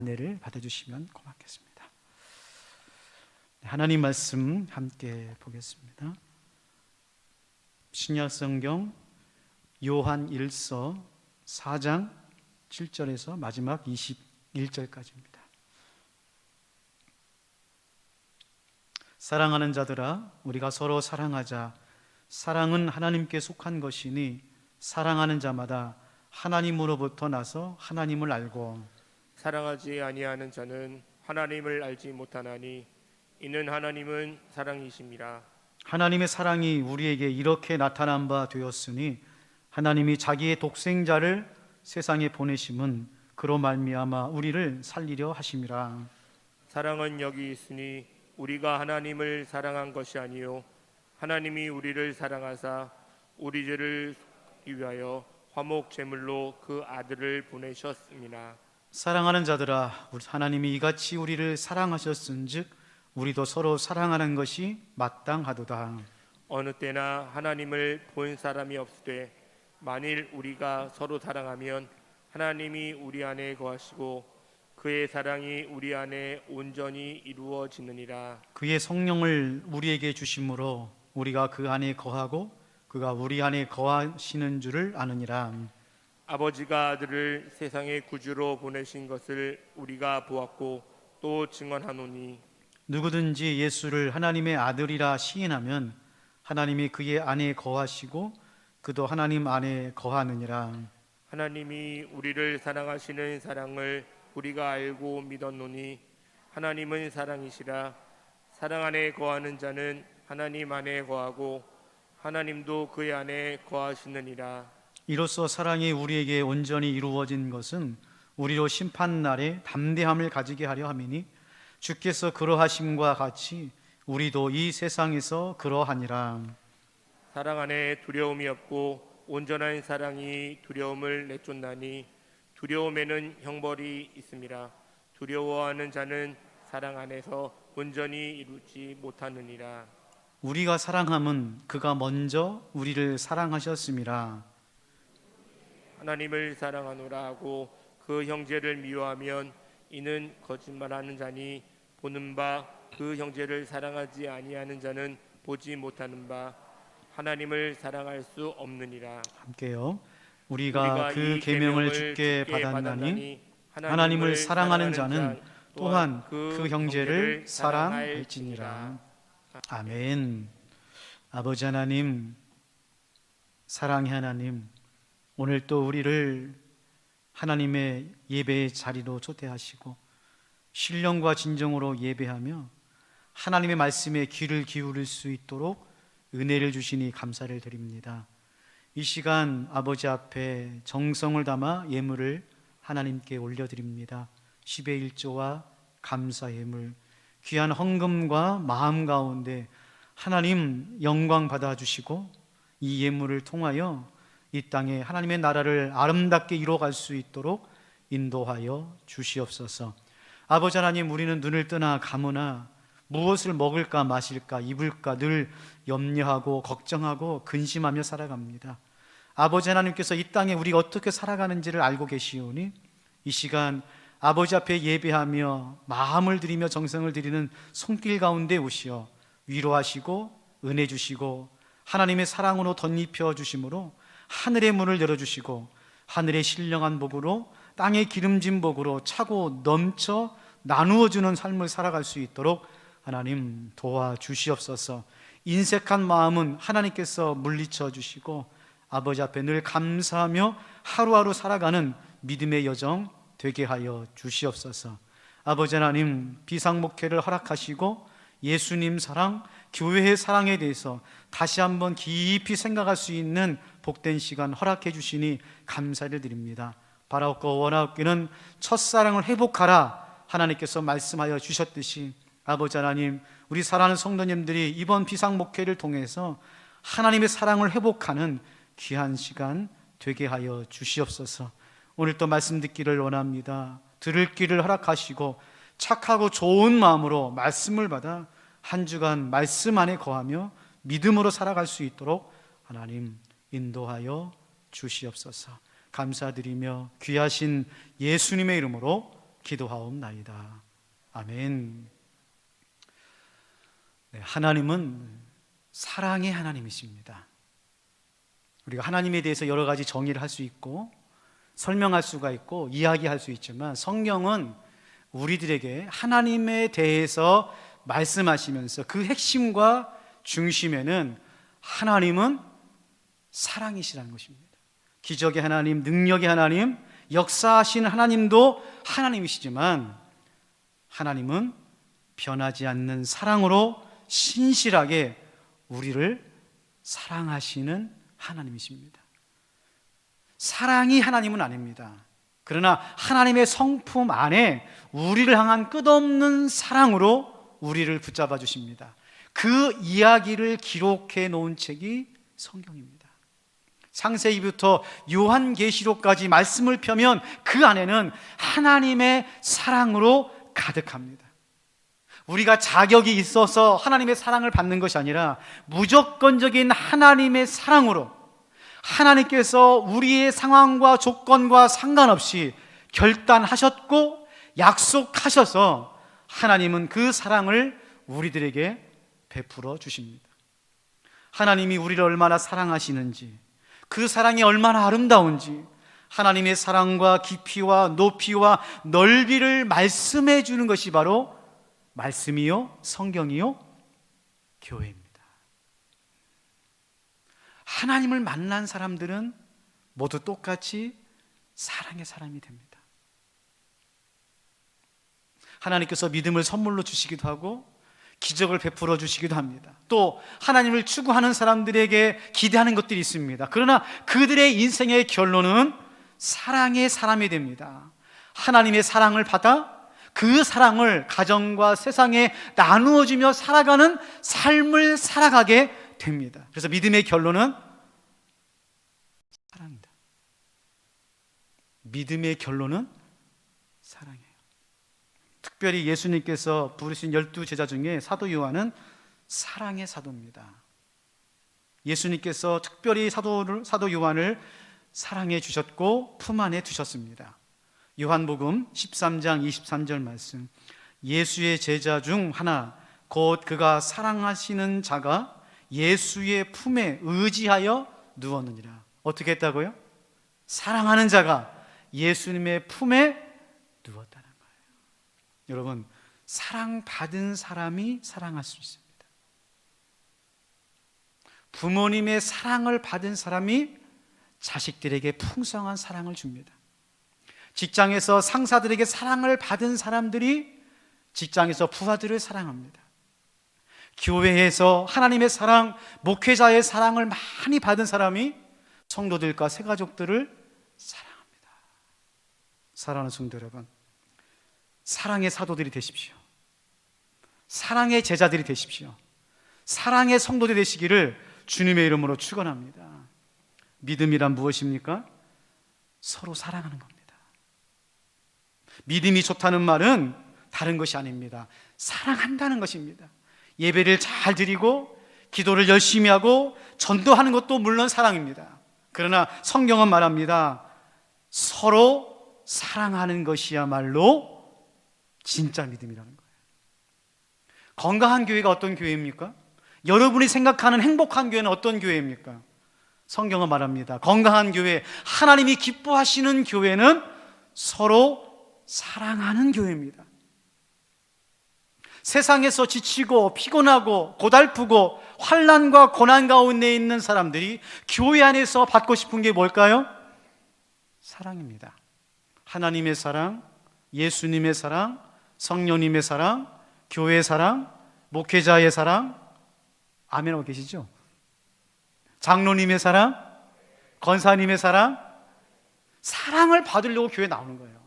은혜를 받아주시면 고맙겠습니다. 하나님 말씀 함께 보겠습니다. 신약성경 요한 1서 4장 7절에서 마지막 21절까지입니다. 사랑하는 자들아, 우리가 서로 사랑하자. 사랑은 하나님께 속한 것이니 사랑하는 자마다 하나님으로부터 나서 하나님을 알고, 사랑하지 아니하는 자는 하나님을 알지 못하나니 이는 하나님은 사랑이심이라. 하나님의 사랑이 우리에게 이렇게 나타난 바 되었으니 하나님이 자기의 독생자를 세상에 보내심은 그로 말미암아 우리를 살리려 하심이라. 사랑은 여기 있으니 우리가 하나님을 사랑한 것이 아니요 하나님이 우리를 사랑하사 우리 죄를 위하여 화목 제물로 그 아들을 보내셨습니다. 사랑하는 자들아, 하나님이 이같이 우리를 사랑하셨은즉 우리도 서로 사랑하는 것이 마땅하도다. 어느 때나 하나님을 본 사람이 없으되 만일 우리가 서로 사랑하면 하나님이 우리 안에 거하시고 그의 사랑이 우리 안에 온전히 이루어지느니라. 그의 성령을 우리에게 주심으로 우리가 그 안에 거하고 그가 우리 안에 거하시는 줄을 아느니라. 아버지가 아들을 세상의 구주로 보내신 것을 우리가 보았고 또 증언하노니 누구든지 예수를 하나님의 아들이라 시인하면 하나님이 그의 안에 거하시고 그도 하나님 안에 거하느니라. 하나님이 우리를 사랑하시는 사랑을 우리가 알고 믿었노니 하나님은 사랑이시라. 사랑 안에 거하는 자는 하나님 안에 거하고 하나님도 그의 안에 거하시느니라. 이로써 사랑이 우리에게 온전히 이루어진 것은 우리로 심판날에 담대함을 가지게 하려 함이니 주께서 그러하심과 같이 우리도 이 세상에서 그러하니라. 사랑 안에 두려움이 없고 온전한 사랑이 두려움을 내쫓나니 두려움에는 형벌이 있음이라. 두려워하는 자는 사랑 안에서 온전히 이루지 못하느니라. 우리가 사랑함은 그가 먼저 우리를 사랑하셨음이라. 하나님을 사랑하노라 하고 그 형제를 미워하면 이는 거짓말하는 자니 보는 바 그 형제를 사랑하지 아니하는 자는 보지 못하는 바 하나님을 사랑할 수 없느니라. 함께요. 우리가 그 계명을 주께 받았나니 하나님을 사랑하는 자는 또한 그 형제를 사랑할지니라. 아멘. 아버지 하나님, 사랑의 하나님, 오늘 또 우리를 하나님의 예배의 자리로 초대하시고 신령과 진정으로 예배하며 하나님의 말씀에 귀를 기울일 수 있도록 은혜를 주시니 감사를 드립니다. 이 시간 아버지 앞에 정성을 담아 예물을 하나님께 올려드립니다. 10의 1조와 감사 예물, 귀한 헌금과 마음 가운데 하나님 영광 받아주시고 이 예물을 통하여 이 땅에 하나님의 나라를 아름답게 이루어갈 수 있도록 인도하여 주시옵소서. 아버지 하나님, 우리는 눈을 뜨나 감으나 무엇을 먹을까 마실까 입을까 늘 염려하고 걱정하고 근심하며 살아갑니다. 아버지 하나님께서 이 땅에 우리가 어떻게 살아가는지를 알고 계시오니 이 시간 아버지 앞에 예배하며 마음을 드리며 정성을 드리는 손길 가운데 오시어 위로하시고 은혜 주시고 하나님의 사랑으로 덧입혀 주심으로 하늘의 문을 열어주시고 하늘의 신령한 복으로 땅의 기름진 복으로 차고 넘쳐 나누어주는 삶을 살아갈 수 있도록 하나님 도와주시옵소서. 인색한 마음은 하나님께서 물리쳐 주시고 아버지 앞에 늘 감사하며 하루하루 살아가는 믿음의 여정 되게 하여 주시옵소서. 아버지 하나님, 비상목회를 허락하시고 예수님 사랑, 교회의 사랑에 대해서 다시 한번 깊이 생각할 수 있는 복된 시간 허락해 주시니 감사를 드립니다. 바라옵고 원하옵기는 첫사랑을 회복하라 하나님께서 말씀하여 주셨듯이 아버지 하나님, 우리 사랑하는 성도님들이 이번 비상목회를 통해서 하나님의 사랑을 회복하는 귀한 시간 되게 하여 주시옵소서. 오늘 또 말씀 듣기를 원합니다. 들을 길을 허락하시고 착하고 좋은 마음으로 말씀을 받아 한 주간 말씀 안에 거하며 믿음으로 살아갈 수 있도록 하나님 인도하여 주시옵소서. 감사드리며 귀하신 예수님의 이름으로 기도하옵나이다. 아멘. 네, 하나님은 사랑의 하나님이십니다. 우리가 하나님에 대해서 여러 가지 정의를 할 수 있고 설명할 수가 있고 이야기할 수 있지만, 성경은 우리들에게 하나님에 대해서 말씀하시면서 그 핵심과 중심에는 하나님은 사랑이시라는 것입니다. 기적의 하나님, 능력의 하나님, 역사하신 하나님도 하나님이시지만, 하나님은 변하지 않는 사랑으로 신실하게 우리를 사랑하시는 하나님이십니다. 사랑이 하나님은 아닙니다. 그러나 하나님의 성품 안에 우리를 향한 끝없는 사랑으로 우리를 붙잡아 주십니다. 그 이야기를 기록해 놓은 책이 성경입니다. 창세기부터 요한계시록까지 말씀을 펴면 그 안에는 하나님의 사랑으로 가득합니다. 우리가 자격이 있어서 하나님의 사랑을 받는 것이 아니라 무조건적인 하나님의 사랑으로, 하나님께서 우리의 상황과 조건과 상관없이 결단하셨고 약속하셔서 하나님은 그 사랑을 우리들에게 베풀어 주십니다. 하나님이 우리를 얼마나 사랑하시는지, 그 사랑이 얼마나 아름다운지 하나님의 사랑과 깊이와 높이와 넓이를 말씀해 주는 것이 바로 말씀이요, 성경이요, 교회입니다. 하나님을 만난 사람들은 모두 똑같이 사랑의 사람이 됩니다. 하나님께서 믿음을 선물로 주시기도 하고 기적을 베풀어 주시기도 합니다. 또 하나님을 추구하는 사람들에게 기대하는 것들이 있습니다. 그러나 그들의 인생의 결론은 사랑의 사람이 됩니다. 하나님의 사랑을 받아 그 사랑을 가정과 세상에 나누어주며 살아가는 삶을 살아가게 됩니다. 그래서 믿음의 결론은 사랑이다. 믿음의 결론은 사랑이에요. 특별히 예수님께서 부르신 12제자 중에 사도 요한은 사랑의 사도입니다. 예수님께서 특별히 사도 요한을 사랑해 주셨고 품 안에 두셨습니다. 요한복음 13장 23절 말씀, 예수의 제자 중 하나 곧 그가 사랑하시는 자가 예수의 품에 의지하여 누웠느니라. 어떻게 했다고요? 사랑하는 자가 예수님의 품에 누웠다는 거예요. 여러분, 사랑받은 사람이 사랑할 수 있습니다. 부모님의 사랑을 받은 사람이 자식들에게 풍성한 사랑을 줍니다. 직장에서 상사들에게 사랑을 받은 사람들이 직장에서 부하들을 사랑합니다. 교회에서 하나님의 사랑, 목회자의 사랑을 많이 받은 사람이 성도들과 새가족들을 사랑합니다. 사랑하는 성도 여러분, 사랑의 사도들이 되십시오. 사랑의 제자들이 되십시오. 사랑의 성도들이 되시기를 주님의 이름으로 축원합니다. 믿음이란 무엇입니까? 서로 사랑하는 겁니다. 믿음이 좋다는 말은 다른 것이 아닙니다. 사랑한다는 것입니다. 예배를 잘 드리고 기도를 열심히 하고 전도하는 것도 물론 사랑입니다. 그러나 성경은 말합니다. 서로 사랑하는 것이야말로 진짜 믿음이라는 거예요. 건강한 교회가 어떤 교회입니까? 여러분이 생각하는 행복한 교회는 어떤 교회입니까? 성경은 말합니다. 건강한 교회, 하나님이 기뻐하시는 교회는 서로 사랑하는 교회입니다. 세상에서 지치고 피곤하고 고달프고 환난과 고난 가운데 있는 사람들이 교회 안에서 받고 싶은 게 뭘까요? 사랑입니다. 하나님의 사랑, 예수님의 사랑, 성령님의 사랑, 교회의 사랑, 목회자의 사랑, 아멘 하고 계시죠? 장로님의 사랑, 권사님의 사랑, 사랑을 받으려고 교회에 나오는 거예요.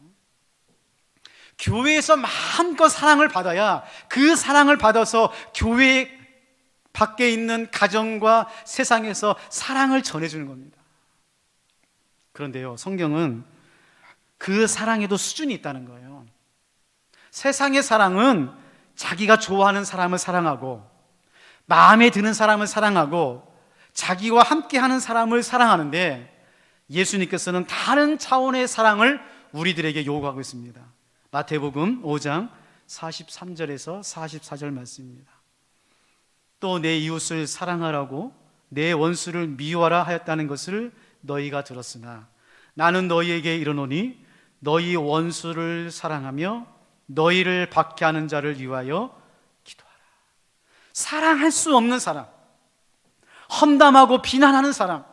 교회에서 마음껏 사랑을 받아야 그 사랑을 받아서 교회 밖에 있는 가정과 세상에서 사랑을 전해주는 겁니다. 그런데요, 성경은 그 사랑에도 수준이 있다는 거예요. 세상의 사랑은 자기가 좋아하는 사람을 사랑하고 마음에 드는 사람을 사랑하고 자기와 함께하는 사람을 사랑하는데, 예수님께서는 다른 차원의 사랑을 우리들에게 요구하고 있습니다. 마태복음 5장 43절에서 44절 말씀입니다. 또 내 이웃을 사랑하라고 내 원수를 미워하라 하였다는 것을 너희가 들었으나 나는 너희에게 이르노니 너희 원수를 사랑하며 너희를 박해하는 자를 위하여 기도하라. 사랑할 수 없는 사람, 험담하고 비난하는 사람,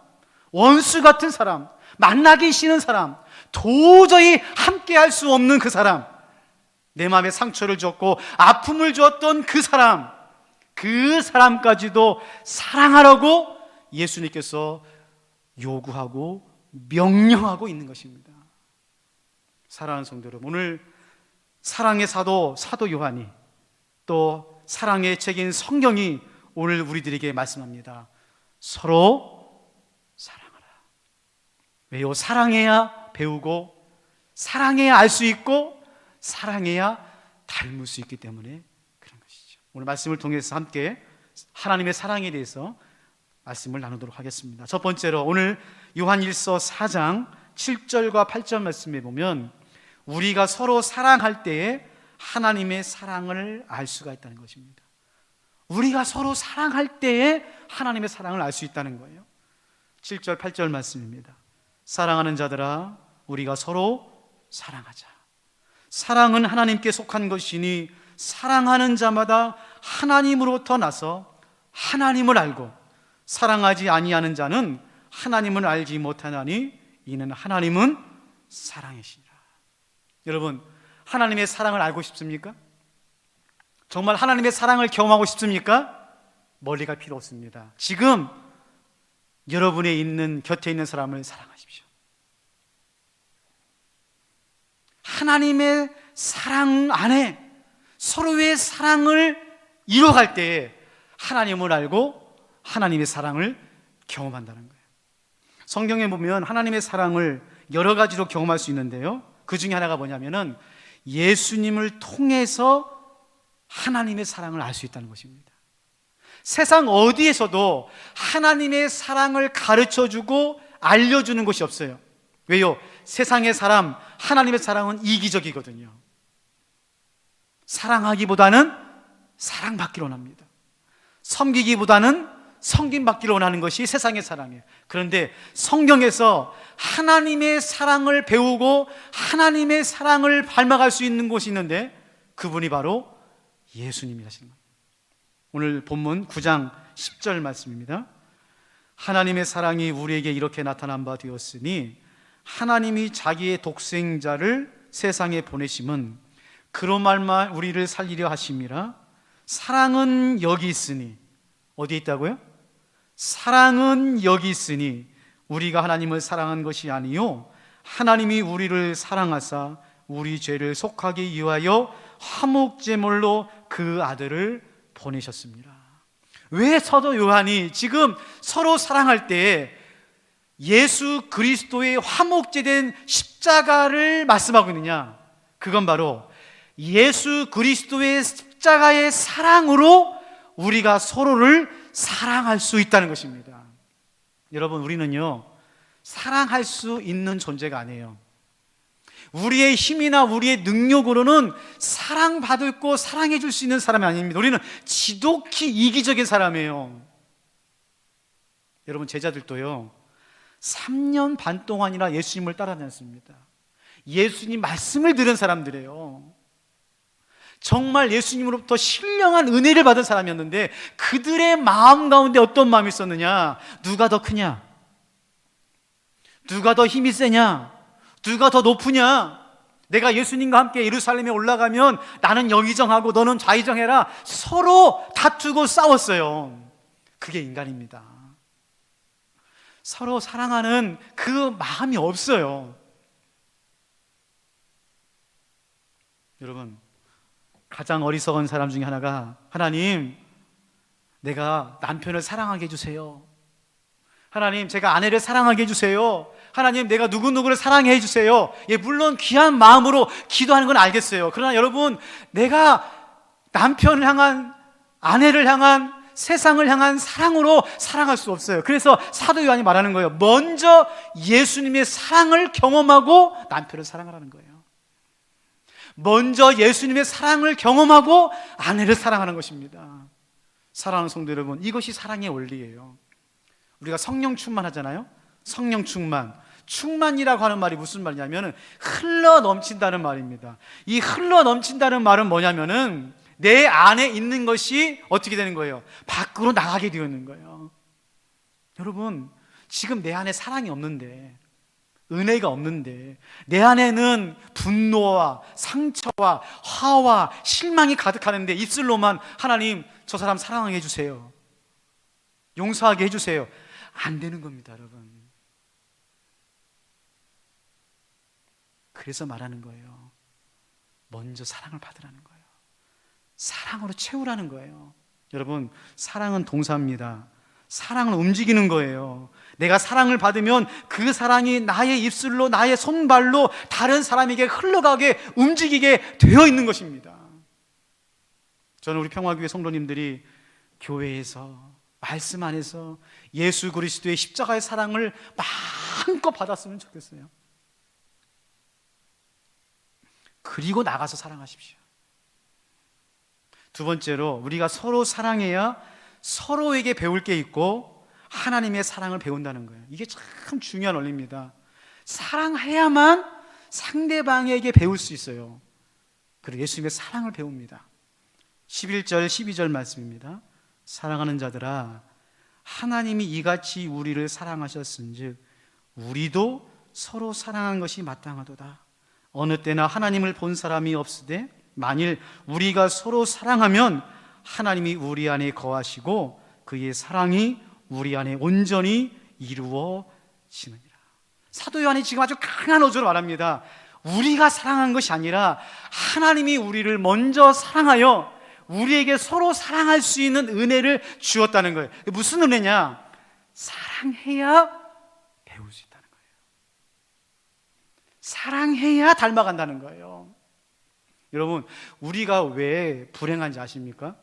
원수 같은 사람, 만나기 싫은 사람, 도저히 함께할 수 없는 그 사람, 내 마음에 상처를 줬고 아픔을 주었던 그 사람까지도 사랑하라고 예수님께서 요구하고 명령하고 있는 것입니다. 사랑하는 성도 여러분, 오늘 사랑의 사도 요한이, 또 사랑의 책인 성경이 오늘 우리들에게 말씀합니다. 서로 사랑하라. 왜요? 사랑해야 배우고, 사랑해야 알 수 있고, 사랑해야 닮을 수 있기 때문에 그런 것이죠. 오늘 말씀을 통해서 함께 하나님의 사랑에 대해서 말씀을 나누도록 하겠습니다. 첫 번째로 오늘 요한일서 4장 7절과 8절 말씀에 보면 우리가 서로 사랑할 때에 하나님의 사랑을 알 수가 있다는 것입니다. 우리가 서로 사랑할 때에 하나님의 사랑을 알 수 있다는 거예요. 7절 8절 말씀입니다. 사랑하는 자들아 우리가 서로 사랑하자. 사랑은 하나님께 속한 것이니 사랑하는 자마다 하나님으로부터 나서 하나님을 알고 사랑하지 아니하는 자는 하나님을 알지 못하나니 이는 하나님은 사랑이시니라. 여러분, 하나님의 사랑을 알고 싶습니까? 정말 하나님의 사랑을 경험하고 싶습니까? 멀리 갈 필요 없습니다. 지금 여러분의 있는 곁에 있는 사람을 사랑하십시오. 하나님의 사랑 안에 서로의 사랑을 이뤄갈 때에 하나님을 알고 하나님의 사랑을 경험한다는 거예요. 성경에 보면 하나님의 사랑을 여러 가지로 경험할 수 있는데요, 그 중에 하나가 뭐냐면은 예수님을 통해서 하나님의 사랑을 알 수 있다는 것입니다. 세상 어디에서도 하나님의 사랑을 가르쳐주고 알려주는 것이 없어요. 왜요? 세상의 사람, 하나님의 사랑은 이기적이거든요. 사랑하기보다는 사랑받기로 원합니다. 섬기기보다는 섬김받기로 원하는 것이 세상의 사랑이에요. 그런데 성경에서 하나님의 사랑을 배우고 하나님의 사랑을 닮아갈 수 있는 곳이 있는데 그분이 바로 예수님이라시는 거예요. 오늘 본문 9장 10절 말씀입니다. 하나님의 사랑이 우리에게 이렇게 나타난 바 되었으니 하나님이 자기의 독생자를 세상에 보내심은 그로 말마 우리를 살리려 하심이라. 사랑은 여기 있으니, 어디에 있다고요? 사랑은 여기 있으니 우리가 하나님을 사랑한 것이 아니요 하나님이 우리를 사랑하사 우리 죄를 속하기 위하여 화목제물로 그 아들을 보내셨습니다. 왜 사도 요한이 지금 서로 사랑할 때 예수 그리스도의 화목제된 십자가를 말씀하고 있느냐? 그건 바로 예수 그리스도의 십자가의 사랑으로 우리가 서로를 사랑할 수 있다는 것입니다. 여러분, 우리는요 사랑할 수 있는 존재가 아니에요. 우리의 힘이나 우리의 능력으로는 사랑받을 거 사랑해 줄 수 있는 사람이 아닙니다. 우리는 지독히 이기적인 사람이에요. 여러분, 제자들도요 3년 반 동안이나 예수님을 따라다녔습니다. 예수님 말씀을 들은 사람들이에요. 정말 예수님으로부터 신령한 은혜를 받은 사람이었는데 그들의 마음 가운데 어떤 마음이 있었느냐? 누가 더 크냐? 누가 더 힘이 세냐? 누가 더 높으냐? 내가 예수님과 함께 예루살렘에 올라가면 나는 여기정하고 너는 좌이정해라. 서로 다투고 싸웠어요. 그게 인간입니다. 서로 사랑하는 그 마음이 없어요. 여러분, 가장 어리석은 사람 중에 하나가 하나님, 내가 남편을 사랑하게 해주세요. 하나님, 제가 아내를 사랑하게 해주세요. 하나님, 내가 누구누구를 사랑해 주세요. 예, 물론 귀한 마음으로 기도하는 건 알겠어요. 그러나 여러분, 내가 남편을 향한, 아내를 향한, 세상을 향한 사랑으로 사랑할 수 없어요. 그래서 사도 요한이 말하는 거예요. 먼저 예수님의 사랑을 경험하고 남편을 사랑하라는 거예요. 먼저 예수님의 사랑을 경험하고 아내를 사랑하는 것입니다. 사랑하는 성도 여러분, 이것이 사랑의 원리예요. 우리가 성령 충만하잖아요. 성령 충만. 충만이라고 하는 말이 무슨 말이냐면 흘러 넘친다는 말입니다. 이 흘러 넘친다는 말은 뭐냐면은 내 안에 있는 것이 어떻게 되는 거예요? 밖으로 나가게 되는 거예요. 여러분, 지금 내 안에 사랑이 없는데, 은혜가 없는데, 내 안에는 분노와 상처와 화와 실망이 가득하는데 입술로만 하나님 저 사람 사랑하게 해주세요, 용서하게 해주세요, 안 되는 겁니다. 여러분, 그래서 말하는 거예요. 먼저 사랑을 받으라는 거예요. 사랑으로 채우라는 거예요. 여러분, 사랑은 동사입니다. 사랑은 움직이는 거예요. 내가 사랑을 받으면 그 사랑이 나의 입술로, 나의 손발로 다른 사람에게 흘러가게, 움직이게 되어 있는 것입니다. 저는 우리 평화교회 성도님들이 교회에서, 말씀 안에서 예수 그리스도의 십자가의 사랑을 마음껏 받았으면 좋겠어요. 그리고 나가서 사랑하십시오. 두 번째로, 우리가 서로 사랑해야 서로에게 배울 게 있고 하나님의 사랑을 배운다는 거예요. 이게 참 중요한 원리입니다. 사랑해야만 상대방에게 배울 수 있어요. 그리고 예수님의 사랑을 배웁니다. 11절 12절 말씀입니다. 사랑하는 자들아, 하나님이 이같이 우리를 사랑하셨은즉 우리도 서로 사랑한 것이 마땅하도다. 어느 때나 하나님을 본 사람이 없으되 만일 우리가 서로 사랑하면 하나님이 우리 안에 거하시고 그의 사랑이 우리 안에 온전히 이루어지느니라. 사도 요한이 지금 아주 강한 어조로 말합니다. 우리가 사랑한 것이 아니라 하나님이 우리를 먼저 사랑하여 우리에게 서로 사랑할 수 있는 은혜를 주었다는 거예요. 무슨 은혜냐? 사랑해야 배울 수 있다는 거예요. 사랑해야 닮아간다는 거예요. 여러분, 우리가 왜 불행한지 아십니까?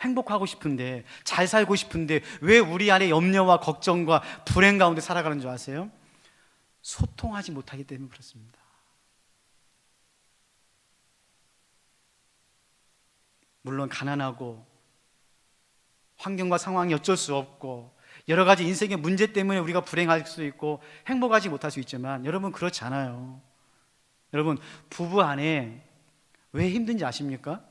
행복하고 싶은데, 잘 살고 싶은데 왜 우리 안에 염려와 걱정과 불행 가운데 살아가는 줄 아세요? 소통하지 못하기 때문에 그렇습니다. 물론 가난하고 환경과 상황이 어쩔 수 없고 여러 가지 인생의 문제 때문에 우리가 불행할 수 있고 행복하지 못할 수 있지만, 여러분 그렇지 않아요. 여러분, 부부 안에 왜 힘든지 아십니까?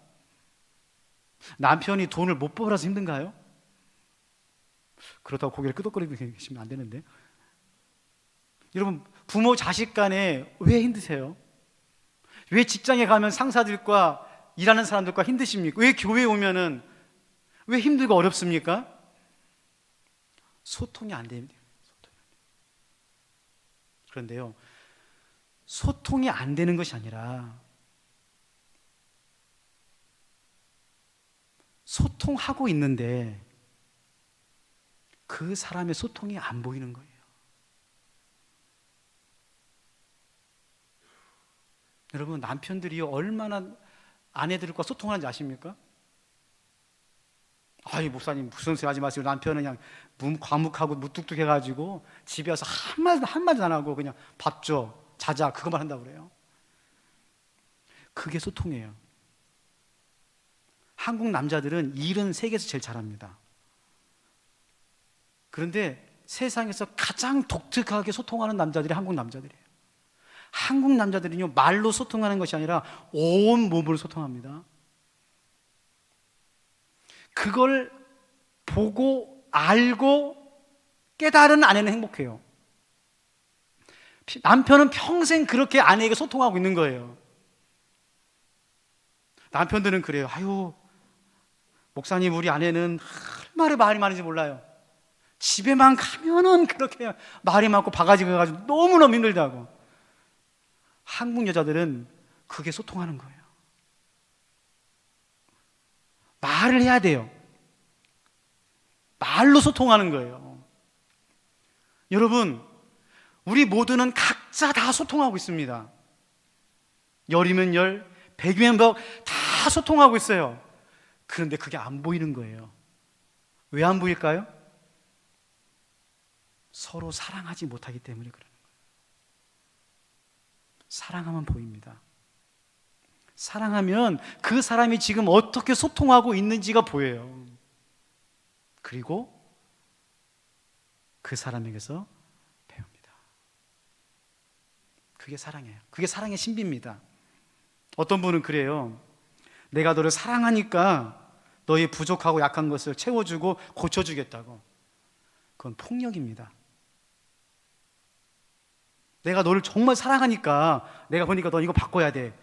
남편이 돈을 못 벌어서 힘든가요? 그렇다고 고개를 끄덕거리고 계시면 안 되는데. 여러분, 부모 자식 간에 왜 힘드세요? 왜 직장에 가면 상사들과 일하는 사람들과 힘드십니까? 왜 교회에 오면은 왜 힘들고 어렵습니까? 소통이 안 됩니다. 그런데요, 소통이 안 되는 것이 아니라 소통하고 있는데 그 사람의 소통이 안 보이는 거예요. 여러분, 남편들이 얼마나 아내들과 소통하는지 아십니까? 아이, 목사님 무슨 소리 하지 마세요. 남편은 그냥 과묵하고 무뚝뚝해가지고 집에 와서 한마디도 안 하고 그냥 밥 줘, 자자, 그것만 한다고 그래요. 그게 소통이에요. 한국 남자들은 일은 세계에서 제일 잘합니다. 그런데 세상에서 가장 독특하게 소통하는 남자들이 한국 남자들이에요. 한국 남자들은요, 말로 소통하는 것이 아니라 온 몸으로 소통합니다. 그걸 보고 알고 깨달은 아내는 행복해요. 남편은 평생 그렇게 아내에게 소통하고 있는 거예요. 남편들은 그래요. 아유, 목사님, 우리 아내는 얼마나 말이 많은지 몰라요. 집에만 가면은 그렇게 말이 많고 바가지가 가지고 너무너무 힘들다고. 한국 여자들은 그게 소통하는 거예요. 말을 해야 돼요. 말로 소통하는 거예요. 여러분, 우리 모두는 각자 다 소통하고 있습니다. 열이면 열, 백이면 백, 다 소통하고 있어요. 그런데 그게 안 보이는 거예요. 왜 안 보일까요? 서로 사랑하지 못하기 때문에 그러는 거예요. 사랑하면 보입니다. 사랑하면 그 사람이 지금 어떻게 소통하고 있는지가 보여요. 그리고 그 사람에게서 배웁니다. 그게 사랑이에요. 그게 사랑의 신비입니다. 어떤 분은 그래요. 내가 너를 사랑하니까 너의 부족하고 약한 것을 채워주고 고쳐주겠다고. 그건 폭력입니다. 내가 너를 정말 사랑하니까 내가 보니까 너 이거 바꿔야 돼,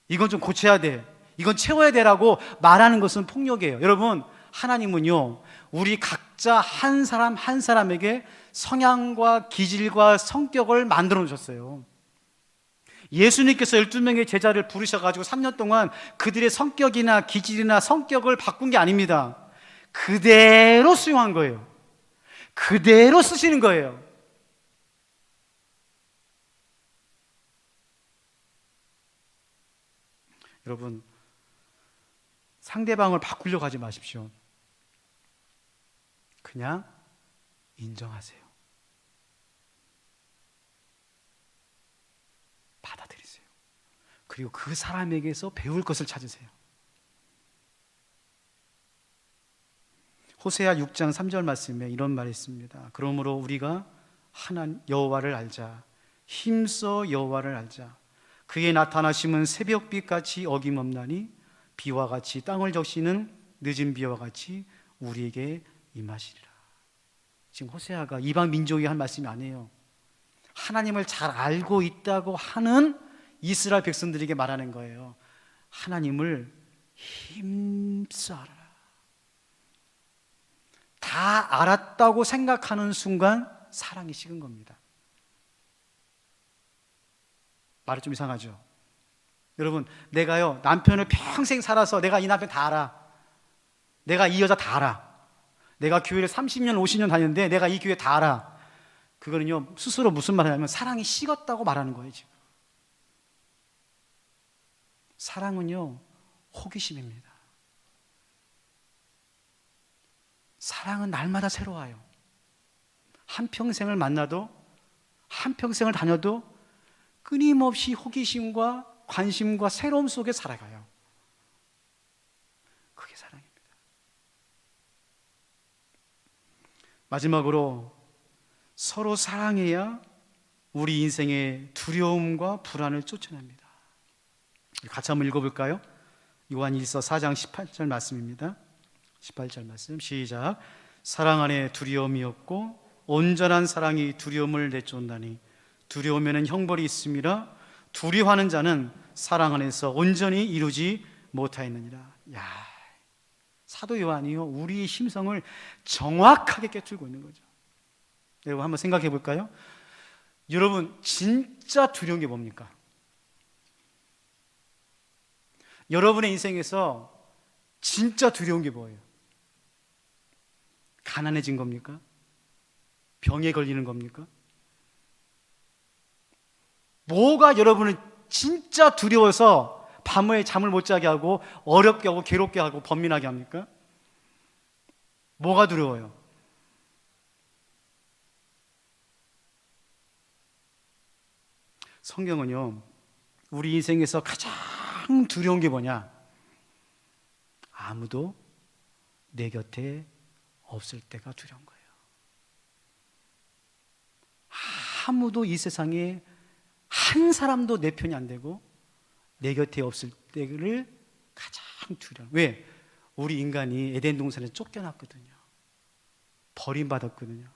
이건 좀 고쳐야 돼, 이건 채워야 돼라고 말하는 것은 폭력이에요. 여러분, 하나님은요, 우리 각자 한 사람 한 사람에게 성향과 기질과 성격을 만들어 놓으셨어요. 예수님께서 12명의 제자를 부르셔가지고 3년 동안 그들의 성격이나 기질이나 성격을 바꾼 게 아닙니다. 그대로 수용한 거예요. 그대로 쓰시는 거예요. 여러분, 상대방을 바꾸려고 하지 마십시오. 그냥 인정하세요. 받아들이세요. 그리고 그 사람에게서 배울 것을 찾으세요. 호세아 6장 3절 말씀에 이런 말이 있습니다. 그러므로 우리가 하나님 여호와를 알자. 힘써 여호와를 알자. 그의 나타나심은 새벽빛같이 어김없나니 비와 같이 땅을 적시는 늦은 비와 같이 우리에게 임하시리라. 지금 호세아가 이방 민족이 한 말씀이 아니에요. 하나님을 잘 알고 있다고 하는 이스라엘 백성들에게 말하는 거예요. 하나님을 힘써 알아라. 다 알았다고 생각하는 순간 사랑이 식은 겁니다. 말이 좀 이상하죠? 여러분, 내가요, 남편을 평생 살아서 내가 이 남편 다 알아, 내가 이 여자 다 알아, 내가 교회를 30년 50년 다녔는데 내가 이 교회 다 알아, 그거는요, 스스로 무슨 말을 하냐면 사랑이 식었다고 말하는 거예요. 지금 사랑은요, 호기심입니다. 사랑은 날마다 새로워요. 한평생을 만나도, 한평생을 다녀도 끊임없이 호기심과 관심과 새로움 속에 살아가요. 그게 사랑입니다. 마지막으로, 서로 사랑해야 우리 인생의 두려움과 불안을 쫓아냅니다. 같이 한번 읽어볼까요? 요한일서 4장 18절 말씀입니다. 18절 말씀 시작. 사랑 안에 두려움이 없고 온전한 사랑이 두려움을 내쫓나니 두려우면은 형벌이 있음이라. 두려워하는 자는 사랑 안에서 온전히 이루지 못하였느니라. 야, 사도 요한이요, 우리의 심성을 정확하게 꿰뚫고 있는 거죠. 여러분, 한번 생각해 볼까요? 여러분, 진짜 두려운 게 뭡니까? 여러분의 인생에서 진짜 두려운 게 뭐예요? 가난해진 겁니까? 병에 걸리는 겁니까? 뭐가 여러분은 진짜 두려워서 밤에 잠을 못 자게 하고 어렵게 하고 괴롭게 하고 번민하게 합니까? 뭐가 두려워요? 성경은요, 우리 인생에서 가장 두려운 게 뭐냐? 아무도 내 곁에 없을 때가 두려운 거예요. 아무도 이 세상에 한 사람도 내 편이 안 되고 내 곁에 없을 때를 가장 두려워. 왜? 우리 인간이 에덴 동산에 쫓겨났거든요. 버림받았거든요.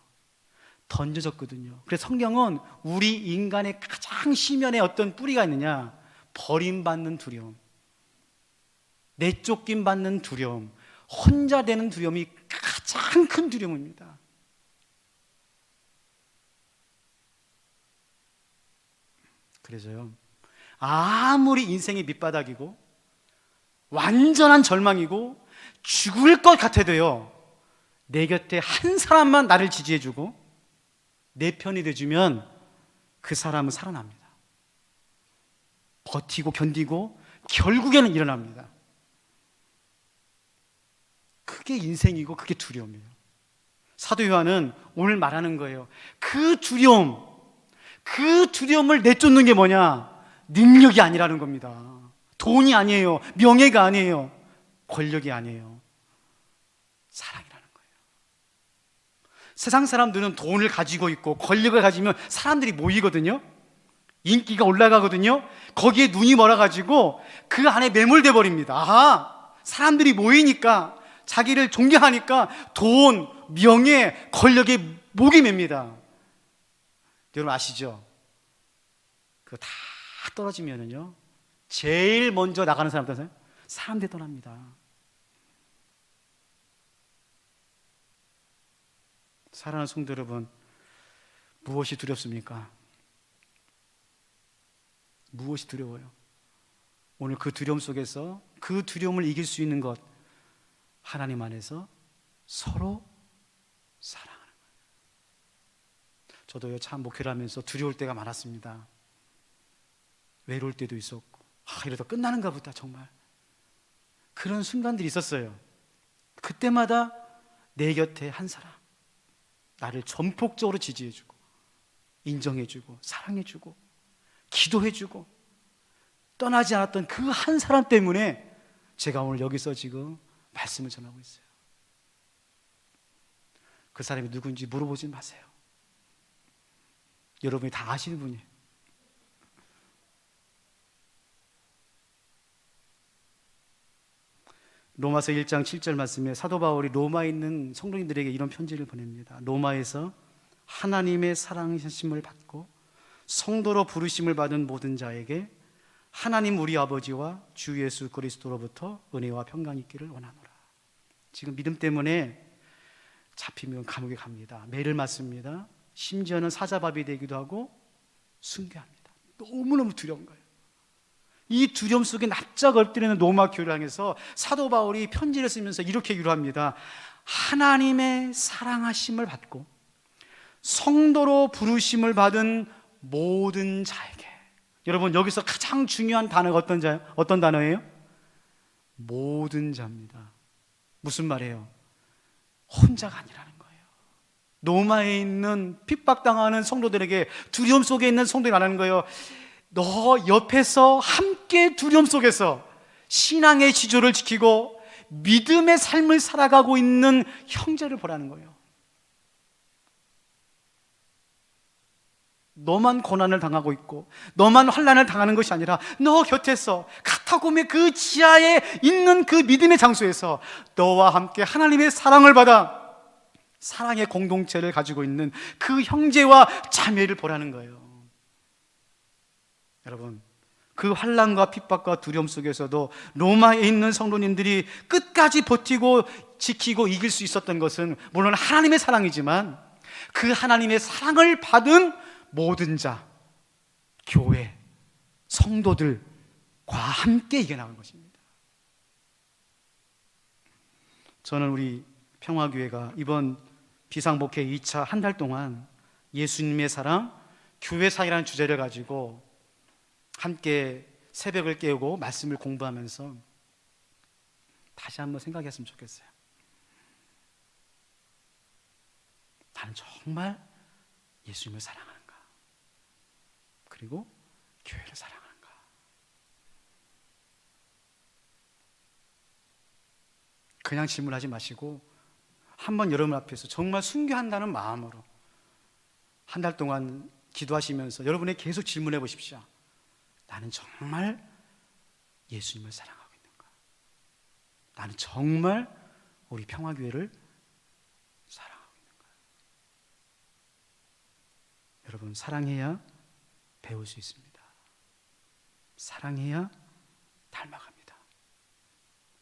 던져졌거든요. 그래서 성경은 우리 인간의 가장 심연에 어떤 뿌리가 있느냐? 버림받는 두려움, 내쫓김 받는 두려움, 혼자 되는 두려움이 가장 큰 두려움입니다. 그래서요, 아무리 인생이 밑바닥이고 완전한 절망이고 죽을 것 같아도요, 내 곁에 한 사람만 나를 지지해주고 내 편이 돼주면 그 사람은 살아납니다. 버티고 견디고 결국에는 일어납니다. 그게 인생이고 그게 두려움이에요. 사도 요한은 오늘 말하는 거예요. 그 두려움을 내쫓는 게 뭐냐? 능력이 아니라는 겁니다. 돈이 아니에요. 명예가 아니에요. 권력이 아니에요. 사랑이라는 거예요. 세상 사람들은 돈을 가지고 있고 권력을 가지면 사람들이 모이거든요. 인기가 올라가거든요. 거기에 눈이 멀어가지고 그 안에 매몰돼 버립니다. 아하, 사람들이 모이니까, 자기를 존경하니까 돈, 명예, 권력에 목이 맵니다. 여러분 아시죠? 그거 다 떨어지면은요, 제일 먼저 나가는 사람들, 사람들이 떠납니다. 사랑하는 성도 여러분, 무엇이 두렵습니까? 무엇이 두려워요? 오늘 그 두려움 속에서 그 두려움을 이길 수 있는 것, 하나님 안에서 서로 사랑하는 거예요. 저도요, 참 목회를 하면서 두려울 때가 많았습니다. 외로울 때도 있었고, 이러다 끝나는가 보다, 정말 그런 순간들이 있었어요. 그때마다 내 곁에 한 사람, 나를 전폭적으로 지지해주고 인정해주고 사랑해주고 기도해주고 떠나지 않았던 그 한 사람 때문에 제가 오늘 여기서 지금 말씀을 전하고 있어요. 그 사람이 누군지 물어보지 마세요. 여러분이 다 아시는 분이에요. 로마서 1장 7절 말씀에 사도 바울이 로마에 있는 성도님들에게 이런 편지를 보냅니다. 로마에서 하나님의 사랑하심을 받고 성도로 부르심을 받은 모든 자에게 하나님 우리 아버지와 주 예수 그리스도로부터 은혜와 평강이 있기를 원하노라. 지금 믿음 때문에 잡히면 감옥에 갑니다. 매를 맞습니다. 심지어는 사자밥이 되기도 하고 순교합니다. 너무너무 두려운 거예요. 이 두려움 속에 납작 엎드리는 로마 교회를 향해서 사도 바울이 편지를 쓰면서 이렇게 기도합니다. 하나님의 사랑하심을 받고 성도로 부르심을 받은 모든 자에게. 여러분, 여기서 가장 중요한 단어가 어떤 단어예요? 모든 자입니다. 무슨 말이에요? 혼자가 아니라는 거예요. 로마에 있는 핍박당하는 성도들에게, 두려움 속에 있는 성도들이 말하는 거예요. 너 옆에서 함께 두려움 속에서 신앙의 지조를 지키고 믿음의 삶을 살아가고 있는 형제를 보라는 거예요. 너만 고난을 당하고 있고 너만 환난을 당하는 것이 아니라 너 곁에서 카타콤의 그 지하에 있는 그 믿음의 장소에서 너와 함께 하나님의 사랑을 받아 사랑의 공동체를 가지고 있는 그 형제와 자매를 보라는 거예요. 여러분, 그 환난과 핍박과 두려움 속에서도 로마에 있는 성도님들이 끝까지 버티고 지키고 이길 수 있었던 것은 물론 하나님의 사랑이지만 그 하나님의 사랑을 받은 모든 자, 교회, 성도들과 함께 이겨나간 것입니다. 저는 우리 평화교회가 이번 비상목회 2차 한 달 동안 예수님의 사랑, 교회 사랑이라는 주제를 가지고 함께 새벽을 깨우고 말씀을 공부하면서 다시 한번 생각했으면 좋겠어요. 나는 정말 예수님을 사랑하는가? 그리고 교회를 사랑하는가? 그냥 질문하지 마시고 한번 여러분 앞에서 정말 순교한다는 마음으로 한 달 동안 기도하시면서 여러분이 계속 질문해 보십시오. 나는 정말 예수님을 사랑하고 있는가? 나는 정말 우리 평화교회를 사랑하고 있는가? 여러분, 사랑해야 배울 수 있습니다. 사랑해야 닮아갑니다.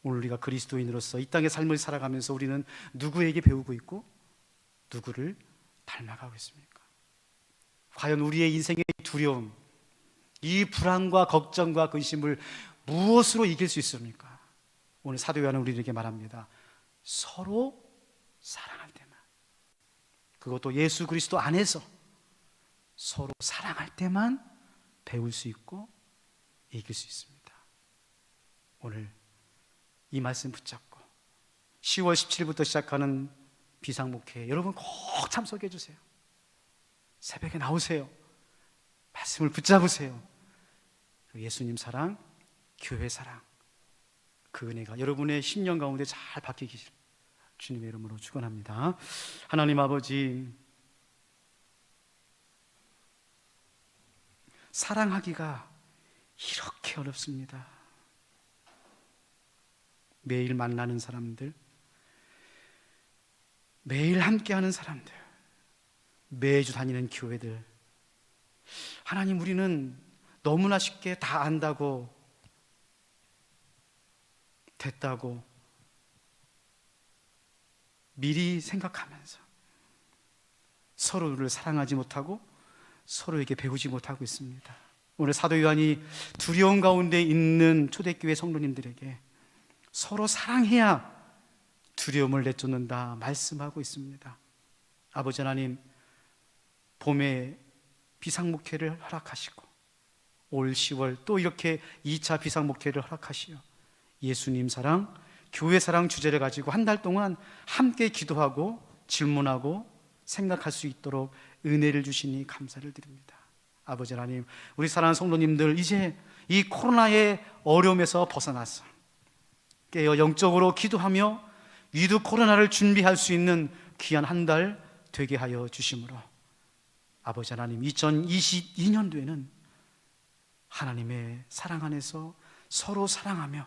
오늘 우리가 그리스도인으로서 이 땅의 삶을 살아가면서 우리는 누구에게 배우고 있고 누구를 닮아가고 있습니까? 과연 우리의 인생의 두려움, 이 불안과 걱정과 근심을 무엇으로 이길 수 있습니까? 오늘 사도 요한은 우리에게 말합니다. 서로 사랑할 때만, 그것도 예수 그리스도 안에서 서로 사랑할 때만 배울 수 있고 이길 수 있습니다. 오늘 이 말씀 붙잡고 10월 17일부터 시작하는 비상목회 여러분 꼭 참석해 주세요. 새벽에 나오세요. 말씀을 붙잡으세요. 예수님 사랑, 교회 사랑, 그 은혜가 여러분의 심령 가운데 잘 박히기를 주님의 이름으로 축원합니다. 하나님 아버지, 사랑하기가 이렇게 어렵습니다. 매일 만나는 사람들, 매일 함께하는 사람들, 매주 다니는 교회들, 하나님, 우리는 너무나 쉽게 다 안다고, 됐다고 미리 생각하면서 서로를 사랑하지 못하고 서로에게 배우지 못하고 있습니다. 오늘 사도 요한이 두려움 가운데 있는 초대교회 성도님들에게 서로 사랑해야 두려움을 내쫓는다 말씀하고 있습니다. 아버지 하나님, 봄에 비상목회를 허락하시고 올 10월 또 이렇게 2차 비상목회를 허락하시어 예수님 사랑, 교회 사랑 주제를 가지고 한 달 동안 함께 기도하고 질문하고 생각할 수 있도록 은혜를 주시니 감사를 드립니다. 아버지 하나님, 우리 사랑하는 성도님들, 이제 이 코로나의 어려움에서 벗어나서 깨어 영적으로 기도하며 위드 코로나를 준비할 수 있는 귀한 한 달 되게 하여 주심으로 아버지 하나님, 2022년도에는 하나님의 사랑 안에서 서로 사랑하며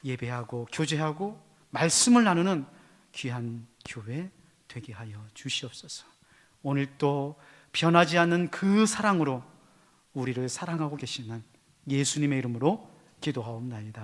예배하고 교제하고 말씀을 나누는 귀한 교회 되게 하여 주시옵소서. 오늘 또 변하지 않는 그 사랑으로 우리를 사랑하고 계시는 예수님의 이름으로 기도하옵나이다.